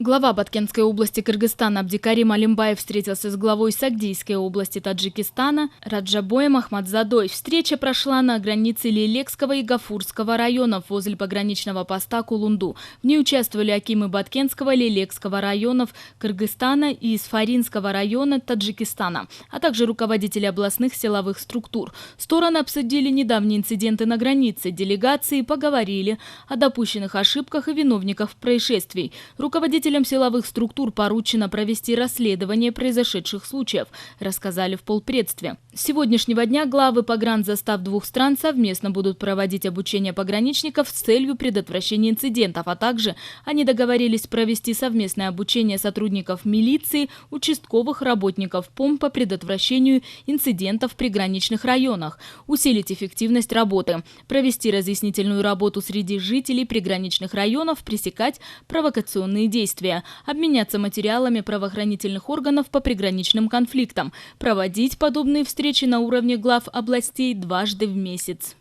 Глава Баткенской области Кыргызстана Абдикарим Алимбаев встретился с главой Сагдийской области Таджикистана Раджабоем Ахмадзадой. Встреча прошла на границе Лилекского и Гафурского районов возле пограничного поста Кулунду. В ней участвовали акимы Баткенского, Лилекского районов Кыргызстана и Исфаринского района Таджикистана, а также руководители областных силовых структур. Стороны обсудили недавние инциденты на границе. Делегации поговорили о допущенных ошибках и виновниках происшествий. Руководителям силовых структур поручено провести расследование произошедших случаев, рассказали в полпредстве. С сегодняшнего дня главы погранзастав двух стран совместно будут проводить обучение пограничников с целью предотвращения инцидентов, а также они договорились провести совместное обучение сотрудников милиции, участковых работников ПОМ по предотвращению инцидентов в приграничных районах, усилить эффективность работы, провести разъяснительную работу среди жителей приграничных районов, пресекать провокационные действия, обменяться материалами правоохранительных органов по приграничным конфликтам, проводить подобные встречи на уровне глав областей дважды в месяц.